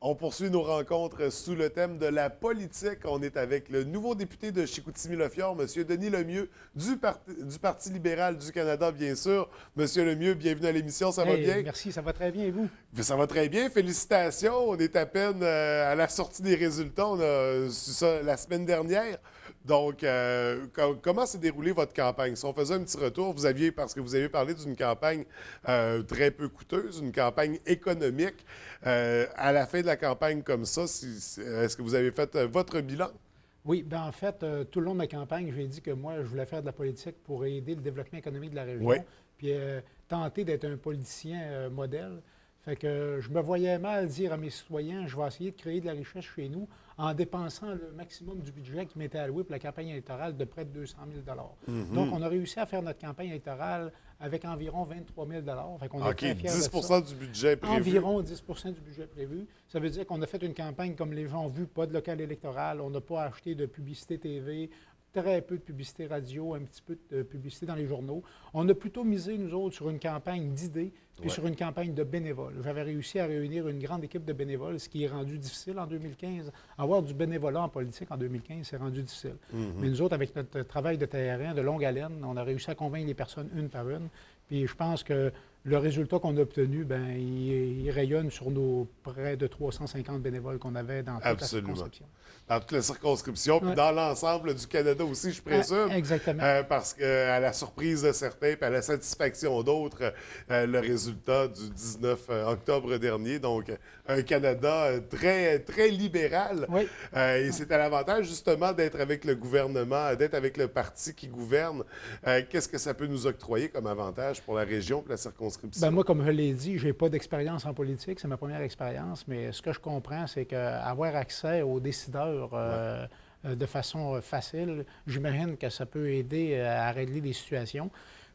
On poursuit nos rencontres sous le thème de la politique. On est avec le nouveau député de Chicoutimi-Le-Fjord, M. Denis Lemieux, du Parti libéral du Canada, bien sûr. M. Lemieux, bienvenue à l'émission. Ça va bien? Merci, ça va très bien, et vous? Ça va très bien. Félicitations. On est à peine à la sortie des résultats. On a su ça la semaine dernière. Donc, comment s'est déroulée votre campagne? Si on faisait un petit retour, parce que vous avez parlé d'une campagne très peu coûteuse, une campagne économique. À la fin de la campagne comme ça, est-ce que vous avez fait votre bilan? Oui, bien en fait, tout le long de ma campagne, j'ai dit que moi, je voulais faire de la politique pour aider le développement économique de la Oui. région, puis tenter d'être un politicien modèle. Fait que je me voyais mal dire à mes citoyens, je vais essayer de créer de la richesse chez nous en dépensant le maximum du budget qui m'était alloué pour la campagne électorale de près de 200 000 Donc, on a réussi à faire notre campagne électorale avec environ 23 000 Fait qu'on est OK, très fiers 10 de ça. du budget prévu. Environ 10 du budget prévu. Ça veut dire qu'on a fait une campagne comme les gens ont vu, pas de local électoral. On n'a pas acheté de publicité TV, très peu de publicité radio, un petit peu de publicité dans les journaux. On a plutôt misé, nous autres, sur une campagne d'idées puis sur une campagne de bénévoles. J'avais réussi à réunir une grande équipe de bénévoles, ce qui est rendu difficile en 2015. Avoir du bénévolat en politique en 2015, c'est rendu difficile. Mais nous autres, avec notre travail de terrain, de longue haleine, on a réussi à convaincre les personnes une par une. Puis je pense que le résultat qu'on a obtenu, bien, il rayonne sur nos près de 350 bénévoles qu'on avait dans toute la circonscription. Dans toute la circonscription, puis dans l'ensemble du Canada aussi, je présume. Exactement. Parce qu'à la surprise de certains, puis à la satisfaction d'autres, le résultat du 19 octobre dernier, donc un Canada très, très libéral. Oui. Et c'est à l'avantage justement d'être avec le gouvernement, d'être avec le parti qui gouverne. Qu'est-ce que ça peut nous octroyer comme avantage pour la région, pour la circonscription? Bien, moi, comme je l'ai dit, je n'ai pas d'expérience en politique. C'est ma première expérience. Mais ce que je comprends, c'est qu'avoir accès aux décideurs de façon facile, j'imagine que ça peut aider à régler des situations.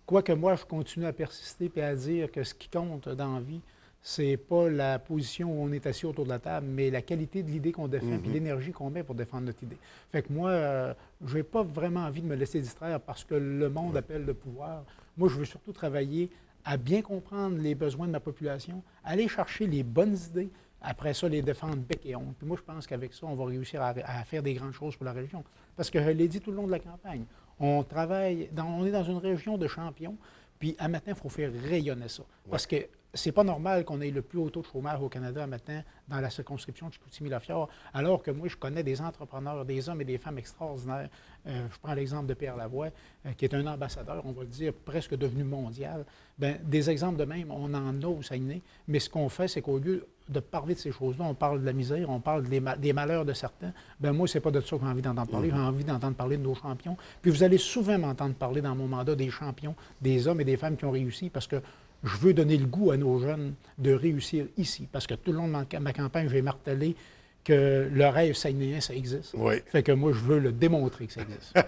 Quoique moi, je continue à persister et à dire que ce qui compte dans la vie, c'est pas la position où on est assis autour de la table, mais la qualité de l'idée qu'on défend puis l'énergie qu'on met pour défendre notre idée. Fait que moi, je n'ai pas vraiment envie de me laisser distraire parce que le monde appelle le pouvoir. Moi, je veux surtout travailler à bien comprendre les besoins de ma population, aller chercher les bonnes idées, après ça, les défendre bec et ongle. Puis moi, je pense qu'avec ça, on va réussir à faire des grandes choses pour la région. Parce que je l'ai dit tout le long de la campagne, on est dans une région de champions, puis à matin, il faut faire rayonner ça. Parce que c'est pas normal qu'on ait le plus haut taux de chômage au Canada maintenant dans la circonscription de Chicoutimi-Le-Fjord, alors que moi, je connais des entrepreneurs, des hommes et des femmes extraordinaires. Je prends l'exemple de Pierre Lavoie, qui est un ambassadeur, on va le dire, presque devenu mondial. Bien, des exemples de même, on en a au Saguenay, mais ce qu'on fait, c'est qu'au lieu de parler de ces choses-là, on parle de la misère, on parle des malheurs de certains. Bien, moi, c'est pas de ça que j'ai envie d'entendre parler. J'ai envie d'entendre parler de nos champions. Puis vous allez souvent m'entendre parler dans mon mandat des champions, des hommes et des femmes qui ont réussi, parce que je veux donner le goût à nos jeunes de réussir ici. Parce que tout le long de ma campagne, je vais marteler que le rêve saguenéen, ça existe. Oui. Fait que moi, je veux le démontrer que ça existe.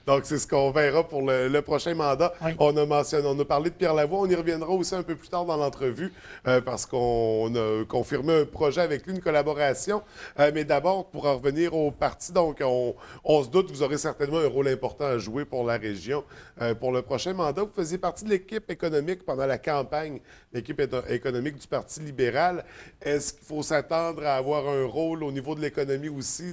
Donc, c'est ce qu'on verra pour le prochain mandat. Oui. On a parlé de Pierre Lavoie. On y reviendra aussi un peu plus tard dans l'entrevue parce qu'on a confirmé un projet avec lui, une collaboration. Mais d'abord, pour en revenir au parti, donc, on se doute que vous aurez certainement un rôle important à jouer pour la région. Pour le prochain mandat, vous faisiez partie de l'équipe économique pendant la campagne, l'équipe économique du Parti libéral. Est-ce qu'il faut s'attendre à avoir un rôle au niveau de l'économie aussi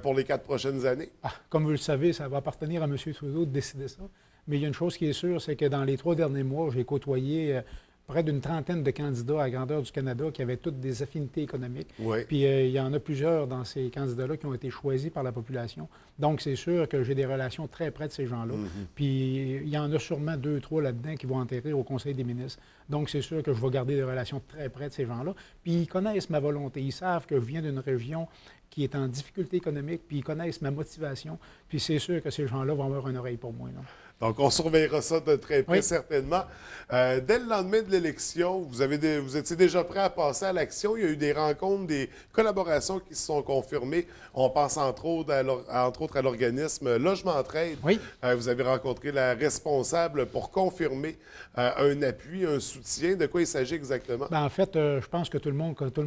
pour les 4 prochaines années? Comme vous le savez, ça va appartenir à M. Trudeau de décider ça. Mais il y a une chose qui est sûre, c'est que dans les 3 derniers mois, j'ai côtoyé près d'une trentaine de candidats à la grandeur du Canada qui avaient toutes des affinités économiques. Oui. Puis il y en a plusieurs dans ces candidats-là qui ont été choisis par la population. Donc, c'est sûr que j'ai des relations très près de ces gens-là. Puis il y en a sûrement 2 ou 3 là-dedans qui vont enterrer au Conseil des ministres. Donc, c'est sûr que je vais garder des relations très près de ces gens-là. Puis ils connaissent ma volonté. Ils savent que je viens d'une région qui est en difficulté économique, puis ils connaissent ma motivation. Puis c'est sûr que ces gens-là vont avoir une oreille pour moi, là. Donc, on surveillera ça de très près, Oui. certainement. Dès le lendemain de l'élection, vous étiez déjà prêt à passer à l'action. Il y a eu des rencontres, des collaborations qui se sont confirmées. On pense entre autres à l'organisme Logement Trade. Oui. Vous avez rencontré la responsable pour confirmer un appui, un soutien. De quoi il s'agit exactement? Bien, en fait, je pense que tout le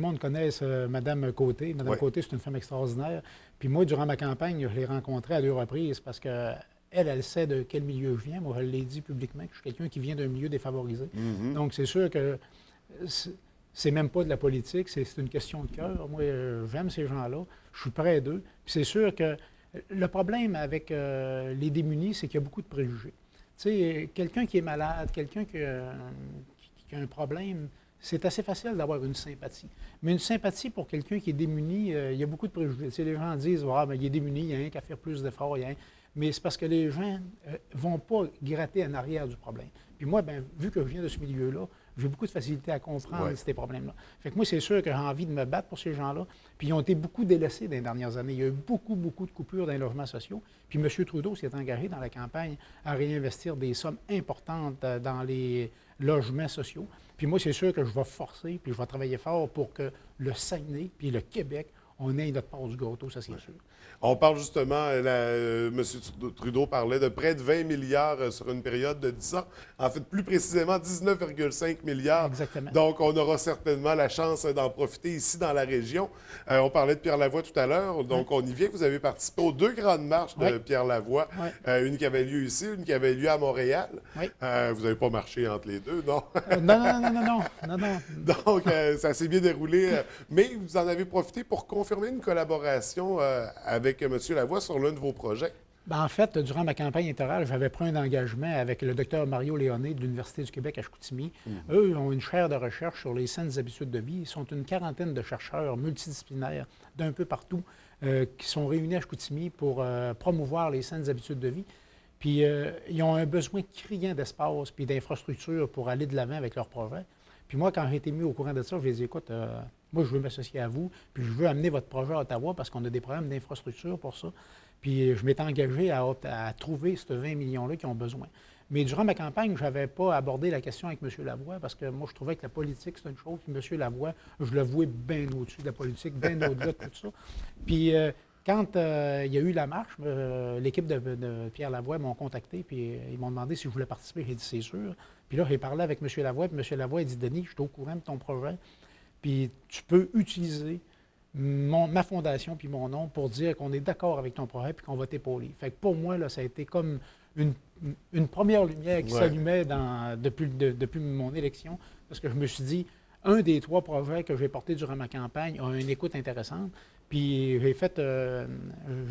monde connaisse Mme Côté. Mme Oui. Côté, c'est une femme extraordinaire. Puis moi, durant ma campagne, je l'ai rencontrée à 2 reprises parce que elle sait de quel milieu je viens. Moi, je l'ai dit publiquement que je suis quelqu'un qui vient d'un milieu défavorisé. Donc, c'est sûr que c'est même pas de la politique, c'est une question de cœur. Moi, j'aime ces gens-là, je suis près d'eux. Puis c'est sûr que le problème avec les démunis, c'est qu'il y a beaucoup de préjugés. Tu sais, quelqu'un qui est malade, quelqu'un qui a un problème, c'est assez facile d'avoir une sympathie. Mais une sympathie pour quelqu'un qui est démuni, il y a beaucoup de préjugés. Tu sais, les gens disent, ah, ben, il est démuni, il y a rien qu'à faire plus d'efforts, il y a rien. Mais c'est parce que les gens ne vont pas gratter en arrière du problème. Puis moi, ben, vu que je viens de ce milieu-là, j'ai beaucoup de facilité à comprendre ces problèmes-là. Fait que moi, c'est sûr que j'ai envie de me battre pour ces gens-là. Puis ils ont été beaucoup délaissés dans les dernières années. Il y a eu beaucoup, beaucoup de coupures dans les logements sociaux. Puis M. Trudeau s'est engagé dans la campagne à réinvestir des sommes importantes dans les logements sociaux. Puis moi, c'est sûr que je vais forcer, puis je vais travailler fort pour que le Saguenay, puis le Québec, on ait notre part du gâteau, ça c'est sûr. On parle justement, M. Trudeau parlait de près de 20 milliards sur une période de 10 ans. En fait, plus précisément, 19,5 milliards. Exactement. Donc, on aura certainement la chance d'en profiter ici dans la région. On parlait de Pierre Lavoie tout à l'heure. Donc, on y vient. Vous avez participé aux 2 grandes marches de Pierre Lavoie. Une qui avait lieu ici, une qui avait lieu à Montréal. Vous n'avez pas marché entre les deux, non? Non. Donc, ça s'est bien déroulé. Mais vous en avez profité pour confirmer une collaboration avec M. Lavoie sur l'un de vos projets. Bien, en fait, durant ma campagne électorale, j'avais pris un engagement avec le docteur Mario Léoné de l'Université du Québec à Chicoutimi. Eux ont une chaire de recherche sur les saines habitudes de vie. Ils sont une quarantaine de chercheurs multidisciplinaires d'un peu partout qui sont réunis à Chicoutimi pour promouvoir les saines habitudes de vie. Puis, ils ont un besoin criant d'espace puis d'infrastructures pour aller de l'avant avec leurs projets. Puis moi, quand j'ai été mis au courant de ça, je les ai dit, écoute, moi, je veux m'associer à vous, puis je veux amener votre projet à Ottawa parce qu'on a des problèmes d'infrastructure pour ça. Puis je m'étais engagé à trouver ces 20 millions-là qui ont besoin. Mais durant ma campagne, je n'avais pas abordé la question avec M. Lavoie parce que moi, je trouvais que la politique, c'est une chose. Puis M. Lavoie, je le vouais bien au-dessus de la politique, bien au-delà de tout ça. Puis quand il y a eu la marche, l'équipe de Pierre Lavoie m'ont contacté, puis ils m'ont demandé si je voulais participer. J'ai dit, c'est sûr. Puis là, j'ai parlé avec M. Lavoie, puis M. Lavoie a dit, Denis, je suis au courant de ton projet, puis tu peux utiliser ma fondation puis mon nom pour dire qu'on est d'accord avec ton projet puis qu'on va t'épauler. Fait que pour moi, là, ça a été comme une première lumière qui s'allumait depuis mon élection, parce que je me suis dit, un des 3 projets que j'ai portés durant ma campagne a une écoute intéressante. Puis j'ai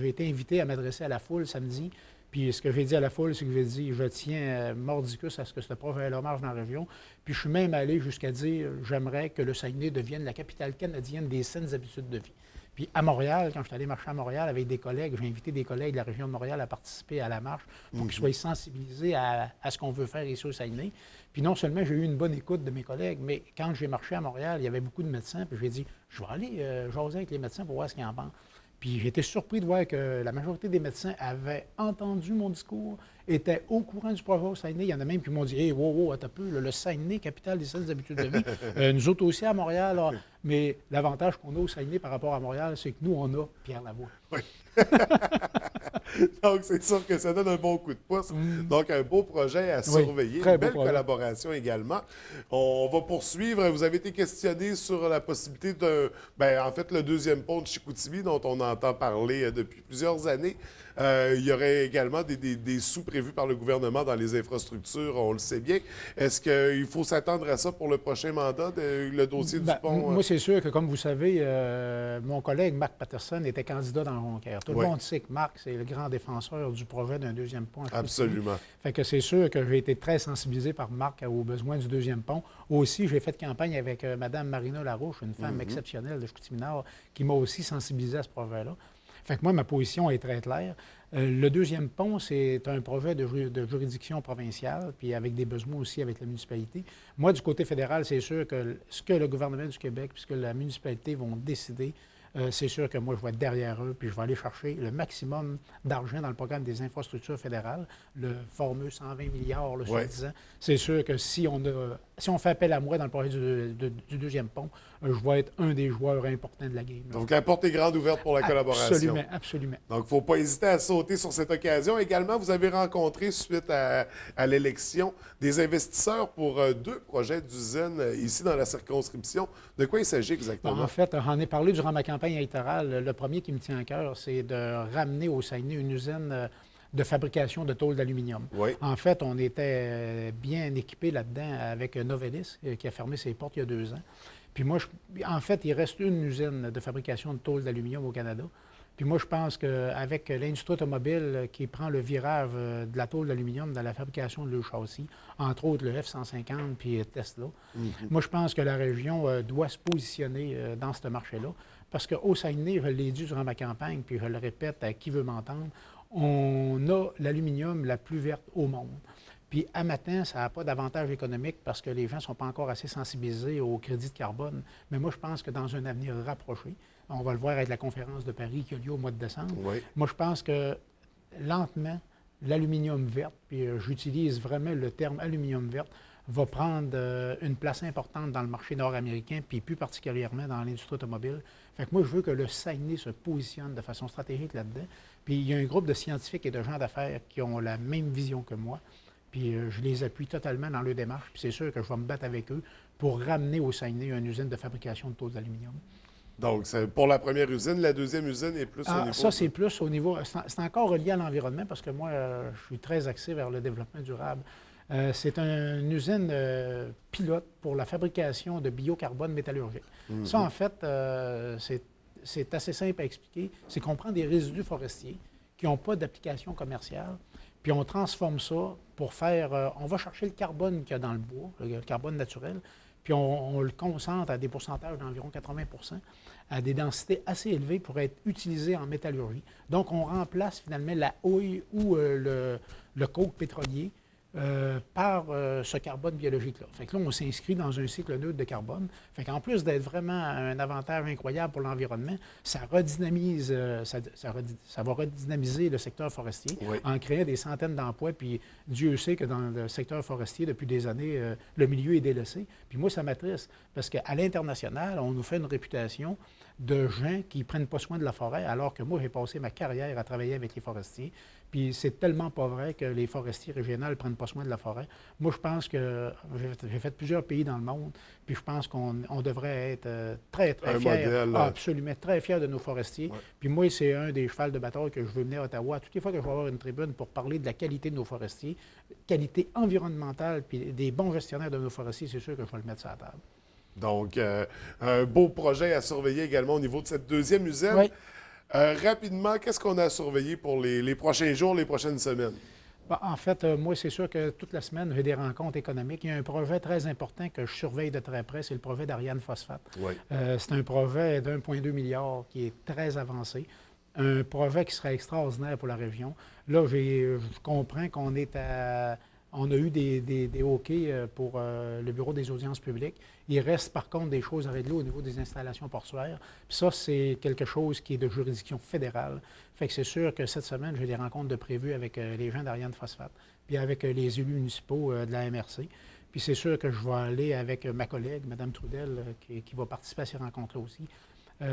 été invité à m'adresser à la foule samedi. Puis ce que j'ai dit à la foule, c'est que j'ai dit, je tiens mordicus à ce que ce projet-là marche dans la région. Puis je suis même allé jusqu'à dire, j'aimerais que le Saguenay devienne la capitale canadienne des saines habitudes de vie. Puis à Montréal, quand je suis allé marcher à Montréal avec des collègues, j'ai invité des collègues de la région de Montréal à participer à la marche pour qu'ils soient sensibilisés à ce qu'on veut faire ici au Saguenay. Puis non seulement j'ai eu une bonne écoute de mes collègues, mais quand j'ai marché à Montréal, il y avait beaucoup de médecins. Puis j'ai dit, je vais aller jaser avec les médecins pour voir ce qu'ils en pensent. Puis j'ai été surpris de voir que la majorité des médecins avaient entendu mon discours, étaient au courant du projet au Saguenay. Il y en a même qui m'ont dit, hey, wow, attends un peu, le Saguenay, capitale des saines habitudes de vie. Nous autres aussi à Montréal, là, mais l'avantage qu'on a au Saguenay par rapport à Montréal, c'est que nous, on a Pierre Lavoie. Oui. Donc, c'est sûr que ça donne un bon coup de pouce. Donc, un beau projet à surveiller. Une belle collaboration également. On va poursuivre. Vous avez été questionné sur la possibilité en fait, le 2e pont de Chicoutimi, dont on entend parler depuis plusieurs années. Il y aurait également des sous prévus par le gouvernement dans les infrastructures, on le sait bien. Est-ce qu'il faut s'attendre à ça pour le prochain mandat, le dossier du pont? Moi, c'est sûr que, comme vous savez, mon collègue Marc Patterson était candidat dans Jonquière. Tout le monde sait que Marc, c'est le grand défenseur du projet d'un 2e pont. Absolument. Fait que c'est sûr que j'ai été très sensibilisé par Marc aux besoins du 2e pont. Aussi, j'ai fait campagne avec Mme Marina Larouche, une femme exceptionnelle de Chicoutimi-Nord, qui m'a aussi sensibilisé à ce projet-là. Fait que moi, ma position est très claire. Le 2e pont, c'est un projet de juridiction provinciale, puis avec des besoins aussi avec la municipalité. Moi, du côté fédéral, c'est sûr que ce que le gouvernement du Québec, puisque la municipalité vont décider, c'est sûr que moi, je vais être derrière eux, puis je vais aller chercher le maximum d'argent dans le programme des infrastructures fédérales, le fameux 120 milliards, le soi-disant. C'est sûr que si on fait appel à moi dans le projet du 2e pont, je vais être un des joueurs importants de la game. Là. Donc, la porte est grande ouverte pour la collaboration. Absolument, absolument. Donc, il ne faut pas hésiter à sauter sur cette occasion. Également, vous avez rencontré, suite à l'élection, des investisseurs pour 2 projets d'usine ici dans la circonscription. De quoi il s'agit exactement? En fait, j'en ai parlé durant ma campagne électorale. Le premier qui me tient à cœur, c'est de ramener au Saguenay une usine de fabrication de tôle d'aluminium. Oui. En fait, on était bien équipés là-dedans avec Novelis, qui a fermé ses portes il y a 2 ans. Puis moi, en fait, il reste une usine de fabrication de tôle d'aluminium au Canada. Puis moi, je pense qu'avec l'industrie automobile qui prend le virage de la tôle d'aluminium dans la fabrication de leurs châssis, entre autres le F-150 puis Tesla, moi, je pense que la région doit se positionner dans ce marché-là. Parce qu'au Saguenay, je l'ai dit durant ma campagne, puis je le répète à qui veut m'entendre, on a l'aluminium la plus verte au monde. Puis à matin, ça n'a pas d'avantage économique parce que les gens ne sont pas encore assez sensibilisés au crédit de carbone. Mais moi, je pense que dans un avenir rapproché, on va le voir avec la conférence de Paris qui a lieu au mois de décembre, Oui. moi, je pense que lentement, l'aluminium vert, puis j'utilise vraiment le terme aluminium vert, va prendre une place importante dans le marché nord-américain, puis plus particulièrement dans l'industrie automobile. Fait que moi, je veux que le Saguenay se positionne de façon stratégique là-dedans. Puis il y a un groupe de scientifiques et de gens d'affaires qui ont la même vision que moi. Puis je les appuie totalement dans leur démarche. Puis c'est sûr que je vais me battre avec eux pour ramener au Saguenay une usine de fabrication de tôles d'aluminium. Donc, c'est pour la première usine. La deuxième usine est plus au niveau... Ça, c'est plus au niveau... C'est encore relié à l'environnement parce que moi, je suis très axé vers le développement durable. C'est une usine pilote pour la fabrication de biocarbone métallurgique. Ça, en fait, c'est assez simple à expliquer. C'est qu'on prend des résidus forestiers qui n'ont pas d'application commerciale, puis on transforme ça pour faire... on va chercher le carbone qu'il y a dans le bois, le carbone naturel, puis on le concentre à des pourcentages d'environ 80 à des densités assez élevées pour être utilisé en métallurgie. Donc, on remplace finalement la houille ou le coke pétrolier par ce carbone biologique-là. Fait que là, on s'inscrit dans un cycle neutre de carbone. Fait qu'en plus d'être vraiment un avantage incroyable pour l'environnement, ça redynamise, ça va redynamiser le secteur forestier en créant des centaines d'emplois. Puis Dieu sait que dans le secteur forestier, depuis des années, le milieu est délaissé. Puis moi, ça m'attriste parce qu'à l'international, on nous fait une réputation de gens qui ne prennent pas soin de la forêt, alors que moi, j'ai passé ma carrière à travailler avec les forestiers. Puis c'est tellement pas vrai que les forestiers régionaux ne prennent pas soin de la forêt. Moi, je pense que j'ai fait plusieurs pays dans le monde, puis je pense qu'on devrait être très, très fiers. Absolument, très fiers de nos forestiers. Ouais. Puis moi, c'est un des chevals de bataille que je veux mener à Ottawa. Toutes les fois que je vais avoir une tribune pour parler de la qualité de nos forestiers, qualité environnementale, puis des bons gestionnaires de nos forestiers, c'est sûr que je vais le mettre sur la table. Donc, un beau projet à surveiller également au niveau de cette deuxième usine. Oui. Rapidement, qu'est-ce qu'on a à surveiller pour les prochains jours, les prochaines semaines? Bon, en fait, moi, c'est sûr que toute la semaine, j'ai des rencontres économiques. Il y a un projet très important que je surveille de très près, c'est le projet d'Ariane Phosphate. Oui. C'est un projet d'1,2 milliard qui est très avancé. Un projet qui serait extraordinaire pour la région. Là, je comprends qu'on est à... On a eu des OK pour le Bureau des audiences publiques. Il reste par contre des choses à régler au niveau des installations portuaires. Puis ça, c'est quelque chose qui est de juridiction fédérale. Fait que c'est sûr que cette semaine, j'ai des rencontres de prévues avec les gens d'Ariane Phosphate, puis avec les élus municipaux de la MRC. Puis c'est sûr que je vais aller avec ma collègue, Mme Trudel, qui va participer à ces rencontres-là aussi.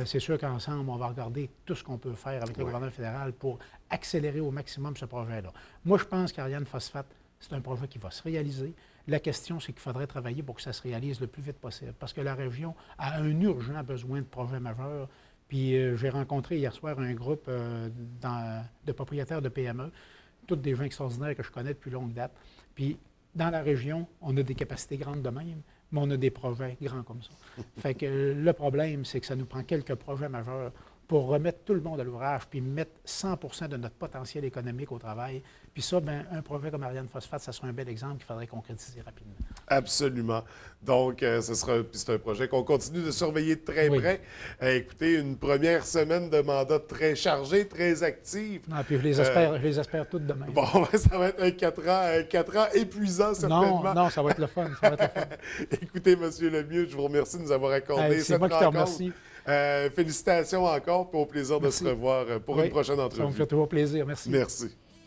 C'est sûr qu'ensemble, on va regarder tout ce qu'on peut faire avec le gouvernement fédéral pour accélérer au maximum ce projet-là. Moi, je pense qu'Ariane Phosphate, c'est un projet qui va se réaliser. La question, c'est qu'il faudrait travailler pour que ça se réalise le plus vite possible, parce que la région a un urgent besoin de projets majeurs. Puis j'ai rencontré hier soir un groupe de propriétaires de PME, tous des gens extraordinaires que je connais depuis longue date. Puis dans la région, on a des capacités grandes de même, mais on a des projets grands comme ça. Fait que le problème, c'est que ça nous prend quelques projets majeurs pour remettre tout le monde à l'ouvrage, puis mettre 100 de notre potentiel économique au travail. Puis ça, bien, un projet comme Ariane Phosphate, ça sera un bel exemple qu'il faudrait concrétiser rapidement. Absolument. Donc, c'est un projet qu'on continue de surveiller de très près. Écoutez, une première semaine de mandat très chargée, très active. Non, puis je les espère toutes demain. Bon, ça va être un 4 ans épuisant, certainement. Non, ça va être le fun. Ça va être le fun. Écoutez, M. Lemieux, je vous remercie de nous avoir accordé cette rencontre. C'est moi qui te remercie. Félicitations encore, puis au plaisir de se revoir pour une prochaine entrevue. Ça me fait toujours plaisir. Merci. Merci.